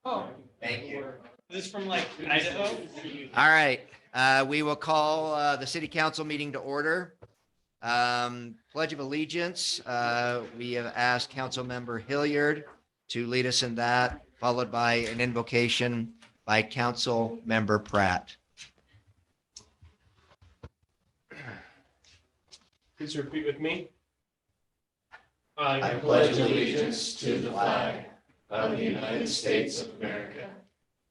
Oh, Thank you. is this from like Idaho? All right, we will call the city council meeting to order. Pledge of Allegiance, we have asked Council Member Hilliard to lead us in that, followed by an invocation by Council Member Pratt. Please repeat with me. I pledge allegiance to the flag of the United States of America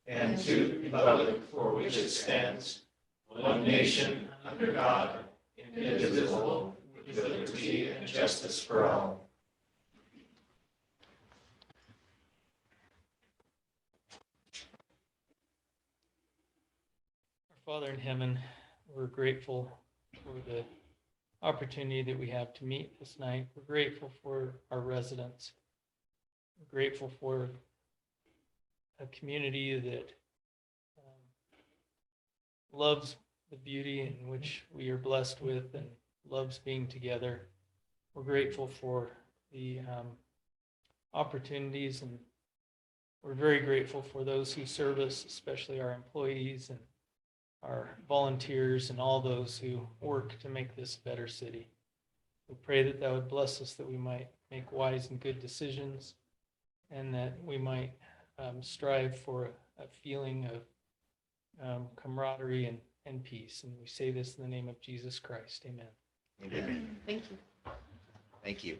and to the republic for which it stands, one nation, under God, indivisible, with liberty and justice for all. Our Father in heaven, we're grateful for the opportunity that we have to meet this night. We're grateful for our residents. We're grateful for a community that loves the beauty in which we are blessed with and loves being together. We're grateful for the opportunities, and we're very grateful for those who serve us, especially our employees and our volunteers and all those who work to make this a better city. We pray that that would bless us, that we might make wise and good decisions, and that we might strive for a feeling of camaraderie and peace. And we say this in the name of Jesus Christ. Amen. Amen. Thank you. Thank you.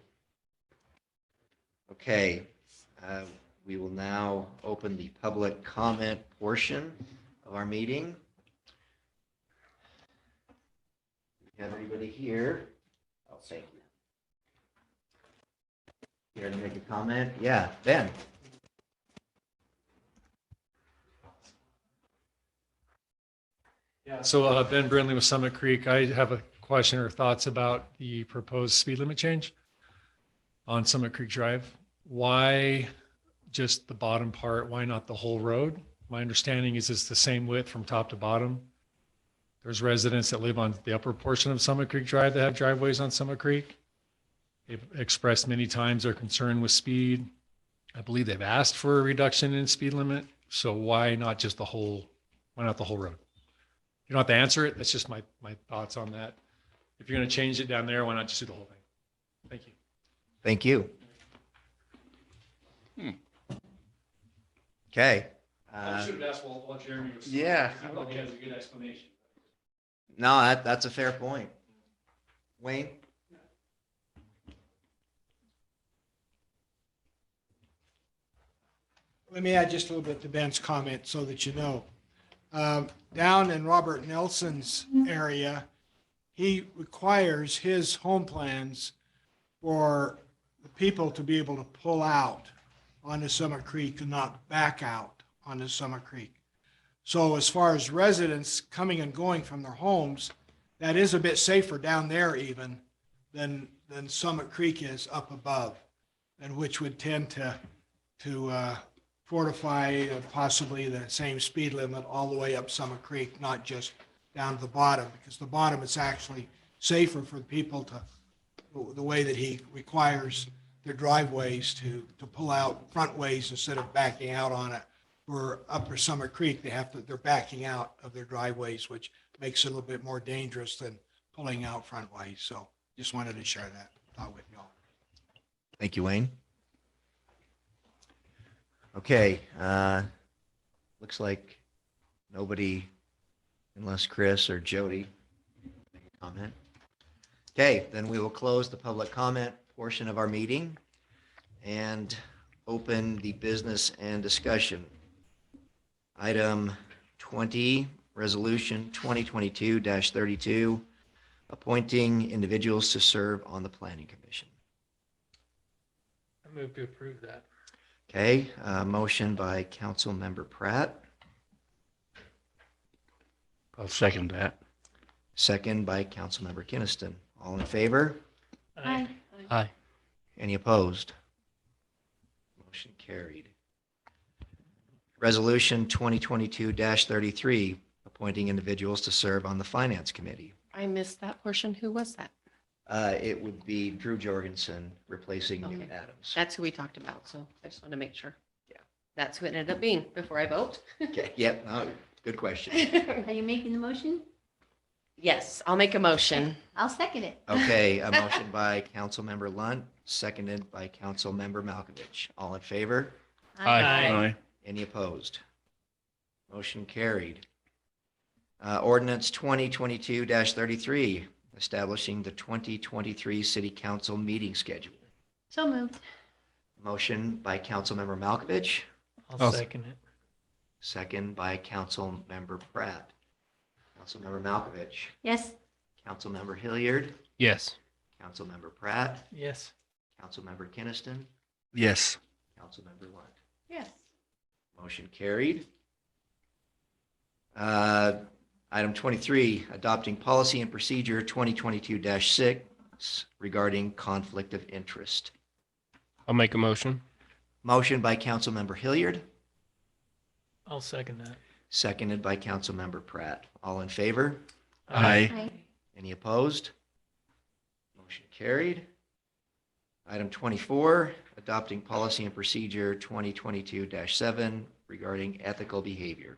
Okay, we will now open the public comment portion of our meeting. We have anybody here? Oh, thank you. Here to make a comment? Yeah, Ben. Yeah, so Ben Brindley with Summit Creek. I have a question or thoughts about the proposed speed limit change on Summit Creek Drive. Why just the bottom part? Why not the whole road? My understanding is it's the same width from top to bottom. There's residents that live on the upper portion of Summit Creek Drive that have driveways on Summit Creek. They've expressed many times their concern with speed. I believe they've asked for a reduction in speed limit. So why not just why not the whole road? You don't have to answer it. That's just my thoughts on that. If you're going to change it down there, why not just do the whole thing? Thank you. Thank you. Okay. I should have asked while Jeremy was. Yeah. I thought he has a good explanation. No, that's a fair point. Wayne? Let me add just a little bit to Ben's comment so that you know. Down in Robert Nelson's area, he requires his home plans for the people to be able to pull out onto Summit Creek and not back out onto Summit Creek. So as far as residents coming and going from their homes, that is a bit safer down there even than Summit Creek is up above, and which would tend to fortify possibly the same speed limit all the way up Summit Creek, not just down to the bottom, because the bottom is actually safer for the people to, the way that he requires their driveways to pull out front ways instead of backing out on it. For upper Summit Creek, they're backing out of their driveways, which makes it a little bit more dangerous than pulling out front ways. So just wanted to share that thought with y'all. Thank you, Wayne. Okay, looks like nobody, unless Chris or Jody, make a comment. Okay, then we will close the public comment portion of our meeting and open the business and discussion. Item 20, Resolution 2022-32, appointing individuals to serve on the Planning Commission. I move to approve that. Okay, motion by Council Member Pratt, I'll second that. second by Council Member Kinnison. All in favor? Aye. Aye. Any opposed? Motion carried. Resolution 2022-33, appointing individuals to serve on the Finance Committee. I missed that portion. Who was that? It would be Drew Jorgensen replacing Newt Okay. Adams. That's who we talked about, so I just want to make sure. Yeah. That's who it ended up being before I vote. Okay, yep, no, good question. Are you making the motion? Yes, I'll make a motion. I'll second it. Okay, a motion by Councilmember Lunt, seconded by Councilmember Malkovich. All in favor? Aye. Any opposed? Motion carried. Ordinance 2022-33, establishing the 2023 City Council meeting schedule. So moved. Motion by Councilmember Malkovich, I'll second it. second by Councilmember Pratt. Councilmember Malkovich, Yes. Councilmember Hilliard, Yes. Councilmember Pratt, Yes. Councilmember Kinnison, Yes. Councilmember Lunt. Yes. Motion carried. Item 23, adopting policy and procedure 2022-6 regarding conflict of interest. I'll make a motion. Motion by Councilmember Hilliard, I'll second that. seconded by Councilmember Pratt. All in favor? Aye. Any opposed? Motion carried. Item 24, adopting policy and procedure 2022-7 regarding ethical behavior.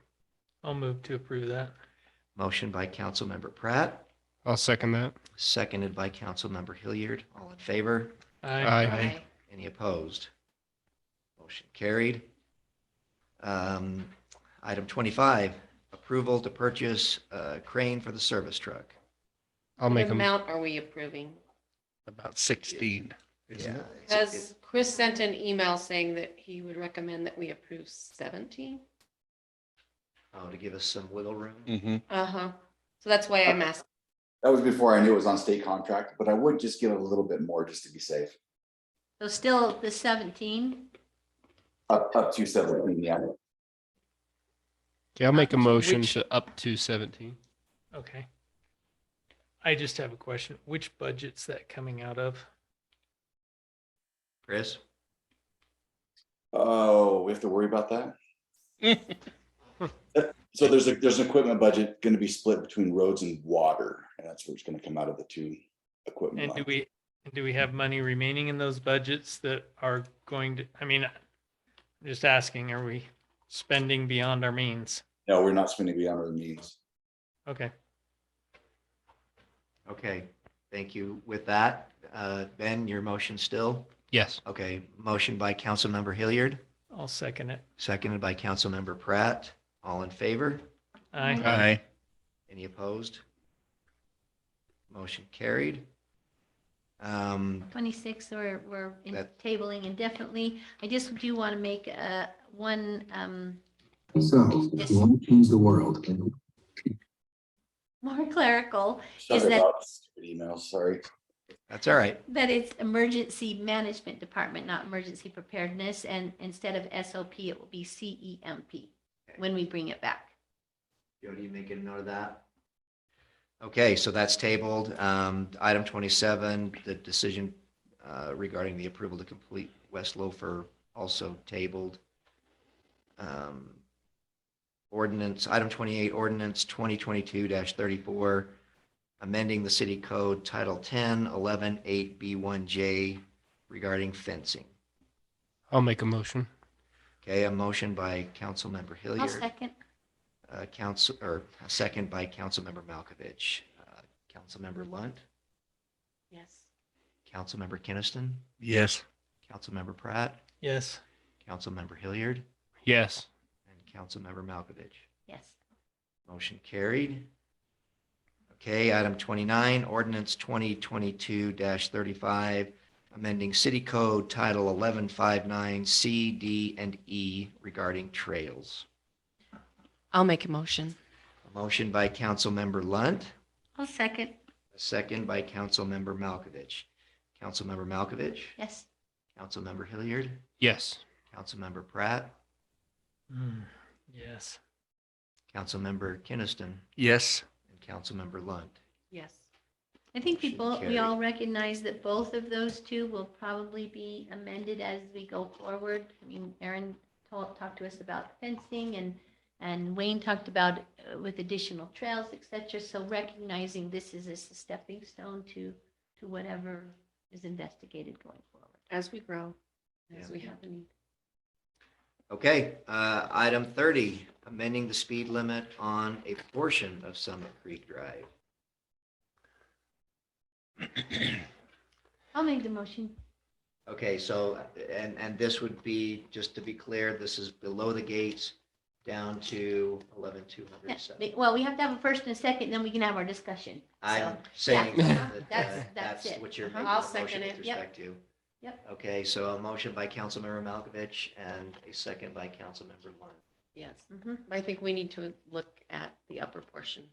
I'll move to approve that. Motion by Councilmember Pratt, I'll second that. seconded by Councilmember Hilliard. All in favor? Aye. Any opposed? Motion carried. Item 25, approval to purchase a crane for the service truck. I'll What make them amount are we approving? about 16. Isn't Yeah, it? Because Chris sent an email saying that he would recommend that we approve 17. Oh, to give us some wiggle room. Mm-hmm. Uh-huh. So that's why I'm asking. That was before I knew it was on state contract, but I would just give it a little bit more just to be safe. So still the 17? Up to 17, yeah. Okay, I'll make a motion Which- to up to 17. Okay. I just have a question. Which budget's that coming out of? Chris? Oh, we have to worry about that? So there's an equipment budget going to be split between roads and water, and that's where it's going to come out of the two equipment. And lines. do we have money remaining in those budgets that are going to, I mean, I'm just asking, are we spending beyond our means? No, we're not spending beyond our means. Okay. Okay, thank you. With that, Ben, your motion still? Yes. Okay, motion by Councilmember Hilliard, I'll second it. seconded by Councilmember Pratt. All in favor? Aye. Any opposed? Motion carried. 26, we're That- tabling indefinitely. I just do want to make one So, Yes. you want to change the world. more clerical, Sorry Is that- about stupid emails, sorry. That's all right. that it's Emergency Management Department, not Emergency Preparedness. And instead of SOP, it will be CEMP when we bring it back. Jody, you making a note of that? Okay, so that's tabled. Item 27, the decision regarding the approval to complete West Loafer, also tabled. Item 28, ordinance 2022-34, amending the city code Title 10, 11, 8B1J regarding fencing. I'll make a motion. Okay, a motion by Councilmember I'll Hilliard. second. A second by Councilmember Malkovich. Councilmember Lunt, Yes. Councilmember Kinnison, Yes. Councilmember Pratt, Yes. Councilmember Hilliard, Yes. and Councilmember Malkovich. Yes. Motion carried. Okay, item 29, ordinance 2022-35, amending city code title 1159 C, D, and E regarding trails. I'll make a motion. A motion by Councilmember Lunt, I'll second. a second by Councilmember Malkovich. Councilmember Malkovich, Yes. Councilmember Hilliard, Yes. Councilmember Pratt, Yes. Councilmember Kinnison, Yes. and Councilmember Lunt. Yes. I think Motion we carried. all recognize that both of those two will probably be amended as we go forward. I mean, Aaron talked to us about fencing and Wayne talked about with additional trails, et cetera. So recognizing this is a stepping stone to to whatever is investigated going forward. As we grow, as Yeah. we have a need. Okay, item 30, amending the speed limit on a portion of Summit Creek Drive. I'll make the motion. Okay, so, and this would be, just to be clear, this is below the gates down to Yeah, 11,207. Well, we have to have a first and a second, then we can have our discussion. I'm So, saying yeah, that that's that's it. what you're Uh-huh. making I'll a second motion with it. Yep. respect to. Yep. Okay, so a motion by Councilmember Malkovich and a second by Councilmember Lund. Yes. Mhm. I think we need to look at the upper portion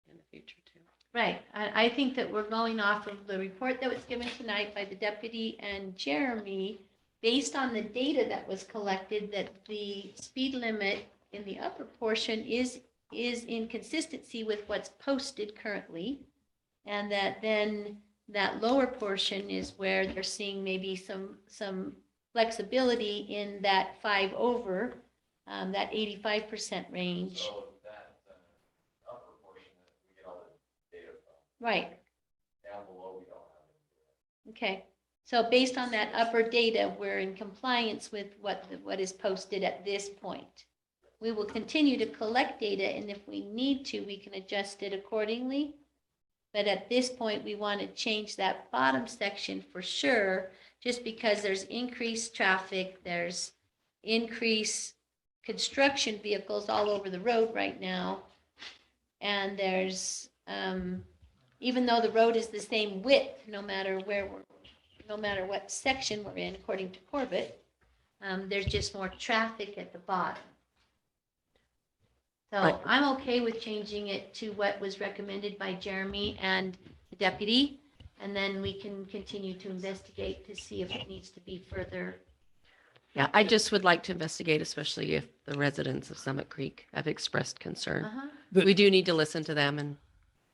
in the future too. Right. I think that we're going off of the report that was given tonight by the deputy and Jeremy, based on the data that was collected, that the speed limit in the upper portion is in consistency with what's posted currently. And that then that lower portion is where they're seeing maybe some flexibility in that 5 over, that 85% range. So that upper portion that we get all the data from, Right. down below, we don't have it. Okay, so based on that upper data, we're in compliance with what is posted at this point. We will continue to collect data, and if we need to, we can adjust it accordingly. But at this point, we want to change that bottom section for sure, just because there's increased traffic, there's increased construction vehicles all over the road right now. And there's, even though the road is the same width, no matter what section we're in, according to Corbett, there's just more traffic at the bottom. So Right. I'm okay with changing it to what was recommended by Jeremy and the deputy. And then we can continue to investigate to see if it needs to be further. Yeah, I just would like to investigate, especially if the residents of Summit Creek have expressed concern. Uh-huh. We do need to listen to them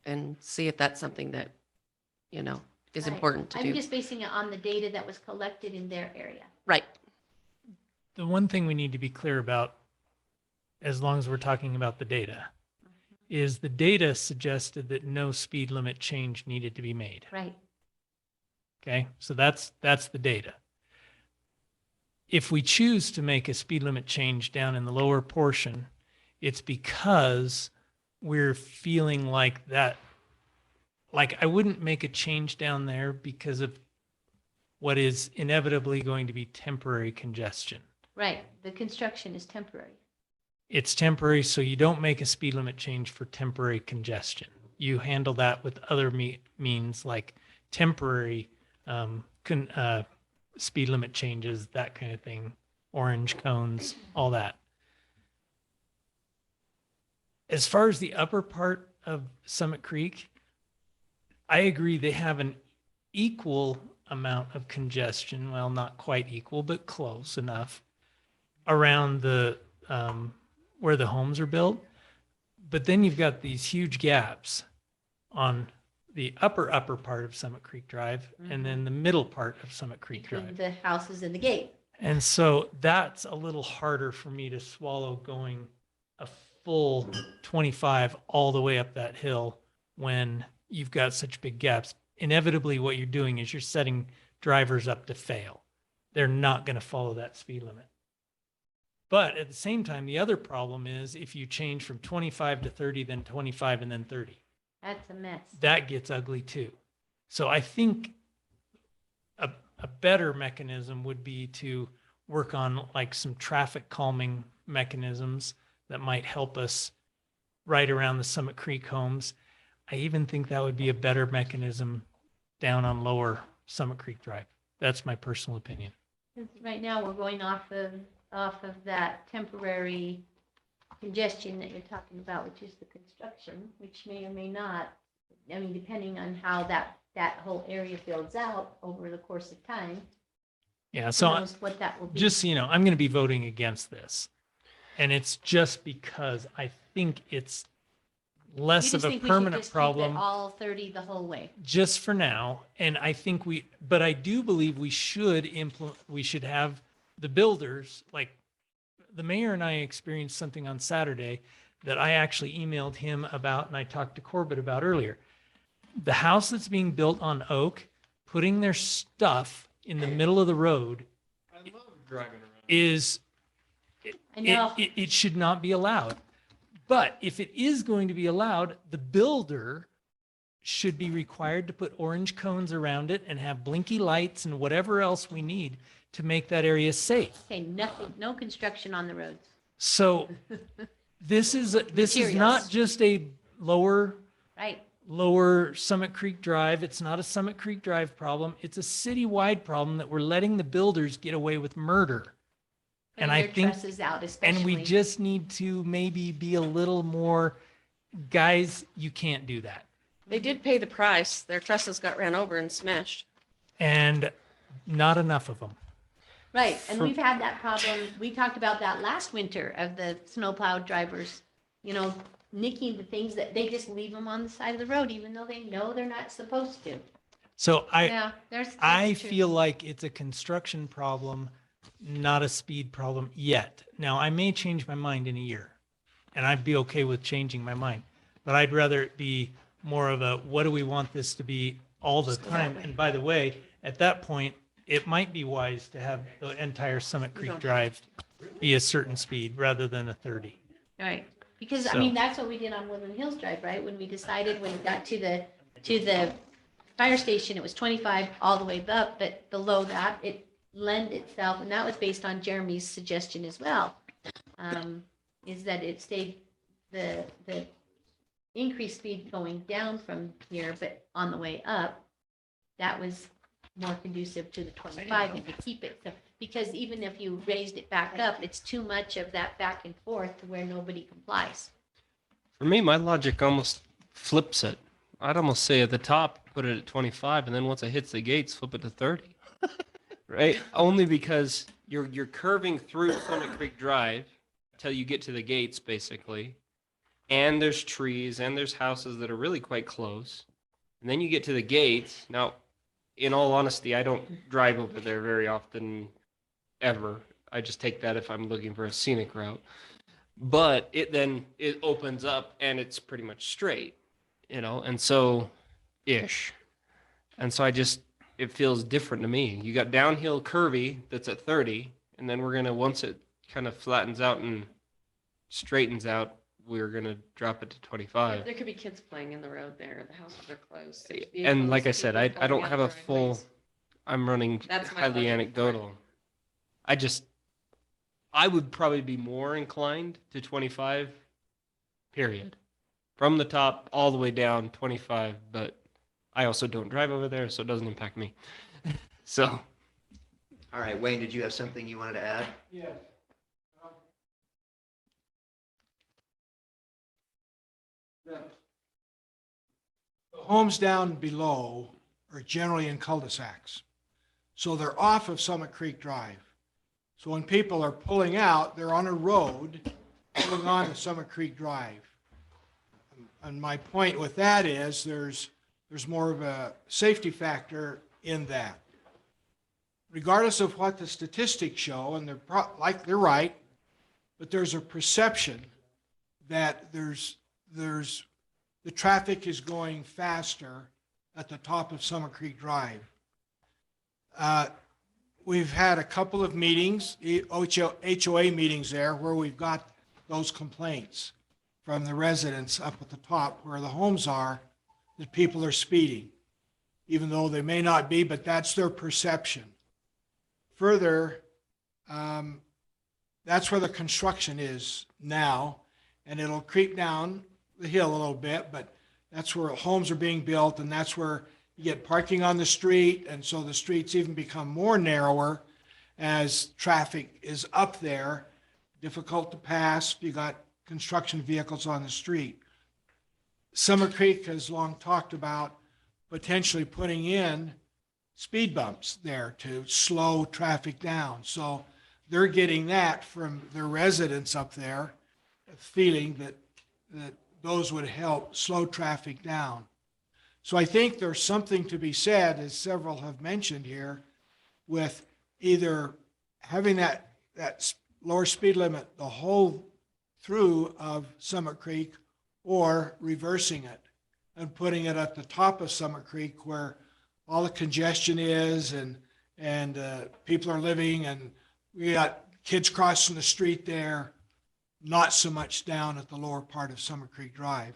and see if that's something that, you know, is Right. important to I'm do. just basing it on the data that was collected in their area. Right. The one thing we need to be clear about, as long as we're talking about the data, is the data suggested that no speed limit change needed to be made. Right. Okay, so that's the data. If we choose to make a speed limit change down in the lower portion, it's because we're feeling like that, like I wouldn't make a change down there because of what is inevitably going to be temporary congestion. Right. The construction is temporary. It's temporary, so you don't make a speed limit change for temporary congestion. You handle that with other means like temporary speed limit changes, that kind of thing, orange cones, all that. As far as the upper part of Summit Creek, I agree they have an equal amount of congestion. Well, not quite equal, but close enough around the where the homes are built. But then you've got these huge gaps on the upper part of Summit Creek Drive and then the middle part of Summit Creek Between Drive. the houses and the gate. And so that's a little harder for me to swallow, going a full 25 all the way up that hill when you've got such big gaps. Inevitably, what you're doing is you're setting drivers up to fail. They're not going to follow that speed limit. But at the same time, the other problem is if you change from 25 to 30, then 25 and then 30, That's a mess. that gets ugly too. So I think a better mechanism would be to work on like some traffic calming mechanisms that might help us right around the Summit Creek homes. I even think that would be a better mechanism down on lower Summit Creek Drive. That's my personal opinion. 'Cause right now, we're going off of that temporary congestion that you're talking about, which is the construction, which may or may not, I mean, depending on how that whole area builds out over the course of time, Yeah, who so knows what that will be. just so you know, I'm going to be voting against this. And it's just because I think it's You less just of a think we should permanent just keep it problem all 30 the whole way. just for now. And I think but I do believe we should have the builders, like the mayor and I experienced something on Saturday that I actually emailed him about and I talked to Corbett about earlier. the house that's being built on Oak, putting their stuff in the middle of the road I love driving around. is, I know. it should not be allowed. But if it is going to be allowed, the builder should be required to put orange cones around it and have blinky lights and whatever else we need to make that area safe. Okay, nothing, no construction on the roads. So this is not Materials. just a lower Right. Summit Creek Drive. It's not a Summit Creek Drive problem. It's a citywide problem that we're letting the builders get away with murder. And Putting I their think, trusses out, especially. and we just need to maybe be a little more, guys, you can't do that. They did pay the price. Their trusses got ran over and smashed. And not enough of them. Right, and we've had that problem, we talked about that last winter of the snowplow drivers, nicking the things that they just leave them on the side of the road, even though they know they're not supposed to. So Yeah, I that's true. feel like it's a construction problem, not a speed problem yet. Now, I may change my mind in a year, and I'd be okay with changing my mind. But I'd rather it be more of a, what do we want this to be all the time? And by the way, at that point, it might be wise to have the entire Summit Creek Drive be a certain speed rather than a 30. Right, because, So- that's what we did on Woodland Hills Drive, right? When we decided, when it got to the fire station, it was 25 all the way up, but below that, it lent itself, and that was based on Jeremy's suggestion as well, is that it stayed, the increased speed going down from here, but on the way up, that was more conducive to the 25 and to keep it. So, because even if you raised it back up, it's too much of that back and forth to where nobody complies. For me, my logic almost flips it. I'd almost say at the top, put it at 25, and then once it hits the gates, flip it to 30. Right? Only because you're curving through Summit Creek Drive till you get to the gates, basically. And there's trees and there's houses that are really quite close. And then you get to the gates. Now, in all honesty, I don't drive over there very often, ever. I just take that if I'm looking for a scenic route. But it opens up and it's pretty much straight, and so ish. And so it feels different to me. You got downhill curvy that's at 30, and then once it kind of flattens out and straightens out, we're gonna drop it to 25. There could be kids playing in the road there. The houses are closed. There's And like I vehicles, said, people I don't pulling have out a full, driveways. I'm running That's my highly logic for it. anecdotal. I would probably be more inclined to 25, period. From the top all the way down, 25, but I also don't drive over there, so it doesn't impact me. So, All right, Wayne, did you have something you wanted to add? Yes. The homes down below are generally in cul-de-sacs. So they're off of Summit Creek Drive. So when people are pulling out, they're on a road pulling on to Summit Creek Drive. And my point with that is there's more of a safety factor in that. Regardless of what the statistics show, and they're right, but there's a perception that the traffic is going faster at the top of Summer Creek Drive. We've had a couple of meetings, HOA meetings there, where we've got those complaints from the residents up at the top where the homes are, that people are speeding, even though they may not be, but that's their perception. Further, that's where the construction is now, and it'll creep down the hill a little bit, but that's where homes are being built, and that's where you get parking on the street, and so the streets even become more narrower as traffic is up there, difficult to pass. You got construction vehicles on the street. Summer Creek has long talked about potentially putting in speed bumps there to slow traffic down. So they're getting that from their residents up there, feeling that those would help slow traffic down. So I think there's something to be said, as several have mentioned here, with either having that lower speed limit the whole through of Summit Creek or reversing it. and putting it at the top of Summit Creek where all the congestion is and people are living, and we got kids crossing the street there, not so much down at the lower part of Summit Creek Drive.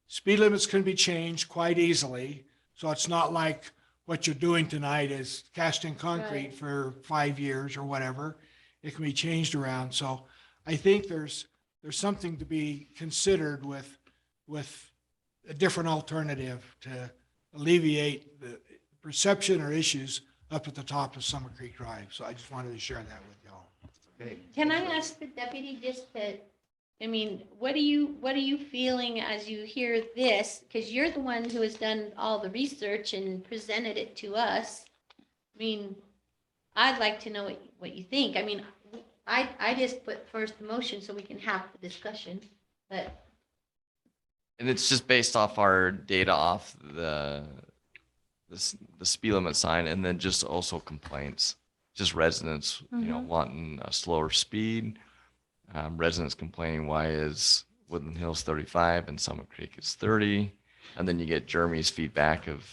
Speed limits can be changed quite easily, so it's not like what you're doing tonight is cast in concrete Right. for 5 years or whatever. It can be changed around. So I think there's something to be considered with a different alternative to alleviate the perception or issues up at the top of Summer Creek Drive. So I just wanted to share that with y'all. Okay. Can I ask the deputy just to, I mean, what are you feeling as you hear this? Because you're the one who has done all the research and presented it to us. I mean, I'd like to know what you think. I mean, I just put first the motion so we can have the discussion, but And it's just based off our data off the speed limit sign, and then just also complaints, just residents, wanting a slower speed. Residents complaining, why is Woodland Hills 35 and Summit Creek is 30? And then you get Jeremy's feedback of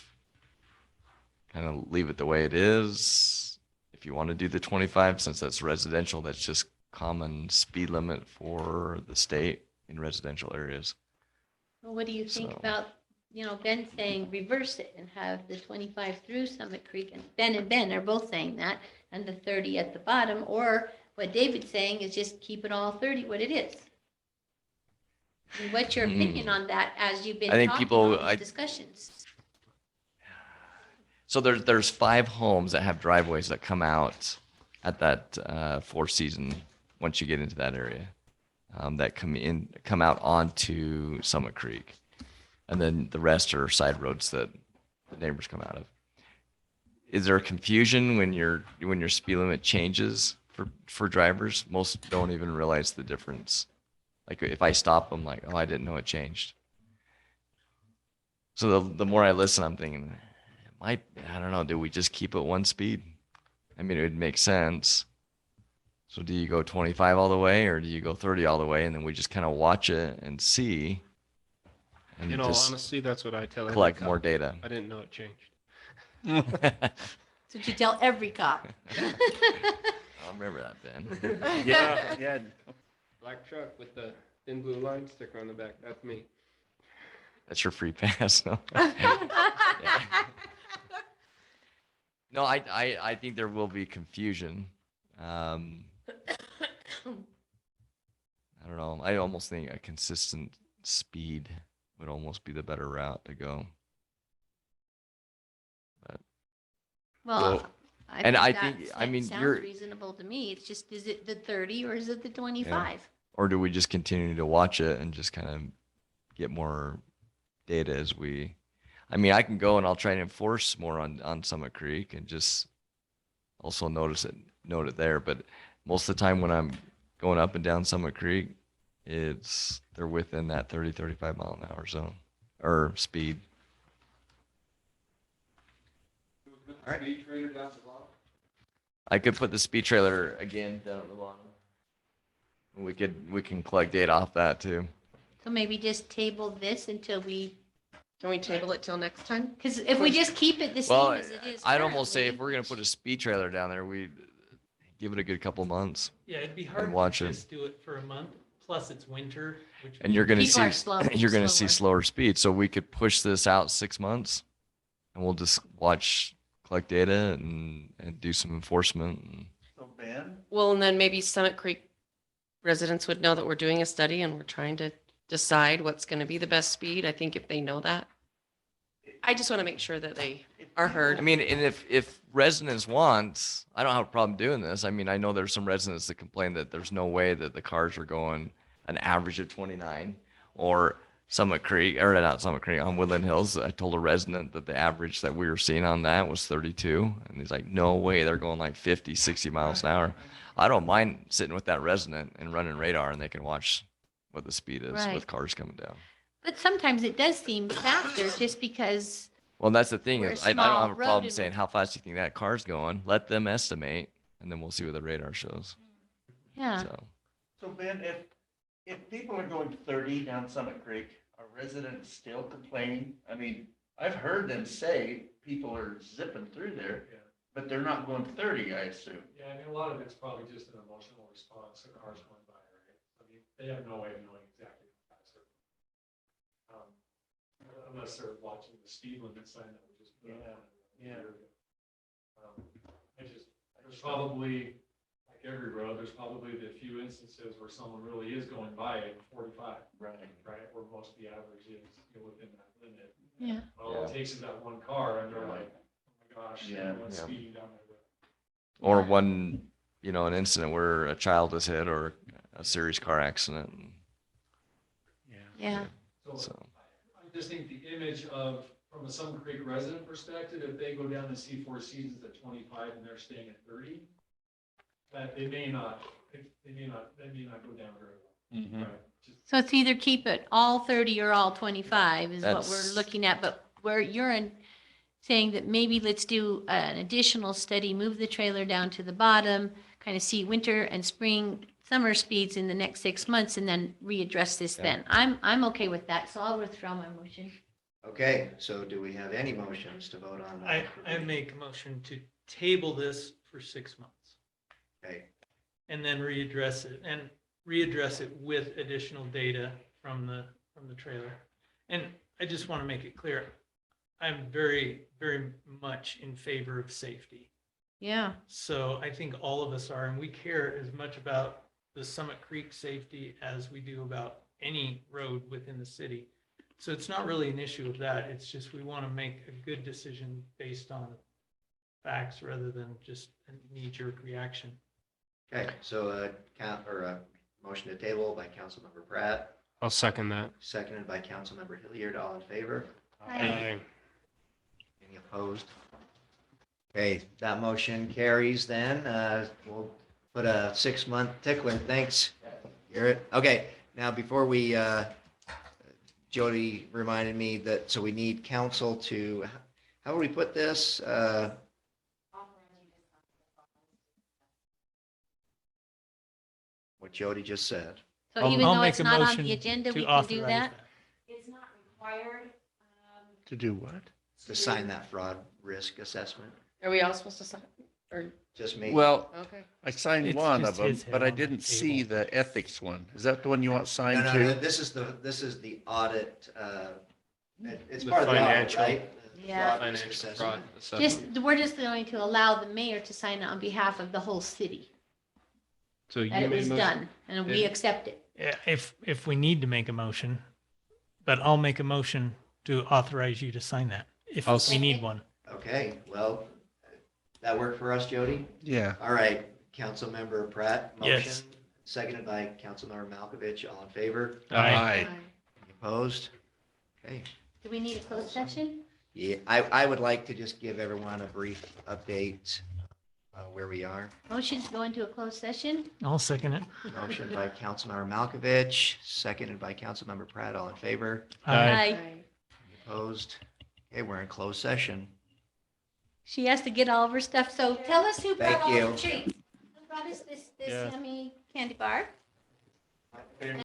kind of leave it the way it is. If you want to do the 25, since that's residential, that's just common speed limit for the state in residential areas. well, what do you think So- about, Ben saying reverse it and have the 25 through Summit Creek, and Ben are both saying that, and the 30 at the bottom, or what David's saying is just keep it all 30 what it is. I mean, what's your opinion on that as you've been I think talking people- all these discussions? So there's 5 homes that have driveways that come out at that Four Season once you get into that area, that come out onto Summit Creek, and then the rest are side roads that the neighbors come out of. Is there confusion when your speed limit changes for drivers? Most don't even realize the difference. Like if I stop, I'm like, oh, I didn't know it changed. So the more I listen, I'm thinking, I don't know, do we just keep it one speed? I mean, it would make sense. So do you go 25 all the way, or do you go 30 all the way, and then we just kind of watch it and see, and In all just honesty, that's what I tell every collect cop. more data? I didn't know it changed. So you tell every cop. I'll remember that, Ben. Yeah. Black truck with the thin blue line sticker on the back. That's me. That's your free pass. No, Yeah. No, I think there will be confusion. I don't know. I almost think a consistent speed would almost be the better route to go. Well, and I that think- I mean, sounds you're- reasonable to me. It's just, is it the 30 or is it the 25? Or do we just continue to watch it and just kind of get more data as we, I mean, I can go and I'll try to enforce more on Summit Creek and just also note it there. But most of the time when I'm going up and down Summit Creek, they're within that 30, 35 mile an hour zone or speed. All right. I could put the speed trailer again down at the bottom. We can collect data off that too. So maybe just table this until we, Can we table it till next time? because if we just keep it the same Well, as it is I'd almost say if currently, we're gonna put a speed trailer down there, we give it a good couple months. Yeah, it'd be hard watch to it. just do it for a month. Plus it's winter, which. And you're gonna People are see, slow- you're gonna see slower. slower speed. So we could push this out 6 months, and we'll just collect data and do some enforcement. And So Ben, Well, and then maybe Summit Creek residents would know that we're doing a study and we're trying to decide what's going to be the best speed. I think if they know that. I just want to make sure that they are heard. I mean, and if residents want, I don't have a problem doing this. I mean, I know there's some residents that complain that there's no way that the cars are going an average of 29, or Summit Creek, or not Summit Creek, on Woodland Hills. I told a resident that the average that we were seeing on that was 32. And he's like, no way, they're going like 50, 60 miles an hour. I don't mind sitting with that resident and running radar, and they can watch what the speed is Right. with cars coming down. but sometimes it does seem faster just because, Well, that's the thing We're a is, I don't small have a road problem and saying how fast do you think that car's going. Let them estimate, and then we'll see what the radar shows. yeah. So so Ben, if people are going 30 down Summit Creek, are residents still complaining? I mean, I've heard them say people are zipping through there, Yeah. but they're not going 30, I assume. Yeah, I mean, a lot of it's probably just an emotional response to cars going by, right? I mean, they have no way of knowing exactly how fast they're going. Unless they're watching the speed limit sign that we just put on. Yeah. There's probably, like every road, there's probably the few instances where someone really is going by at 45, Right. right? Where most of the average is, within that limit. Yeah. All it takes is that one car and they're like, oh my gosh, Yeah. everyone's Yeah. speeding down the road. Or one, an incident where a child is hit or a serious car accident. Yeah. So, I just think the image of, from a Summit Creek resident perspective, if they go down to see Four Seasons at 25 and they're staying at 30, that they may not go down very well. Right? Just- So it's either keep it all 30 or all 25 is what we're That's- looking at, but where you're in saying that maybe let's do an additional study, move the trailer down to the bottom, kind of see winter and spring, summer speeds in the next 6 months and then readdress this Yeah. then. I'm okay with that, so I'll withdraw my motion. Okay, so do we have any motions to vote on? I make a motion to table this for 6 months Okay, and then readdress it with additional data from the trailer. And I just want to make it clear, I'm very, very much in favor of safety. Yeah. So I think all of us are, and we care as much about the Summit Creek safety as we do about any road within the city. So it's not really an issue of that. It's just we want to make a good decision based on facts rather than just a knee-jerk reaction. okay, so a motion to table by Councilmember Pratt, I'll second that. seconded by Councilmember Hilliard, all in favor? Aye. Any opposed? Okay, that motion carries then. We'll put a 6-month tickler. Thanks, Garrett. Okay, now before we, Jody reminded me that, so we need council to, how would we put this? What Jody just said. So I'll even though make it's a not on motion the agenda, to we can do authorize that? It's not required. To do what? To sign that fraud risk assessment. Are we all supposed to sign? Or, Just me. Well, okay. I signed It's one just of them, his head but I on the didn't see table. the ethics one. Is that the one you want No, signed no, too? this is the audit, it's The part of the audit, financial- right? The Yeah. fraud risk Financial assessment. fraud assessment. We're just going to allow the mayor to sign it on behalf of the whole city, So you that it made was motion. done, and we Yeah. accept it. Yeah, if we need to make a motion, but I'll make a motion to authorize you to sign that if I'll we need one. Okay, well, that work for us, Jody? Yeah. All right, Councilmember Pratt, Yes. motion, seconded by Councilmember Malkovich, all in favor? Aye. Any opposed? Okay, Do we need a closed session? yeah, I would like to just give everyone a brief update where we are. Motion to go into a closed session? I'll second it. Motion by Councilmember Malkovich, seconded by Councilmember Pratt, all in favor? Aye. Any opposed? Okay, we're in closed session. She has to get all of her stuff, so tell us who brought Thank all you. the treats. Who brought us this Yeah. yummy candy bar?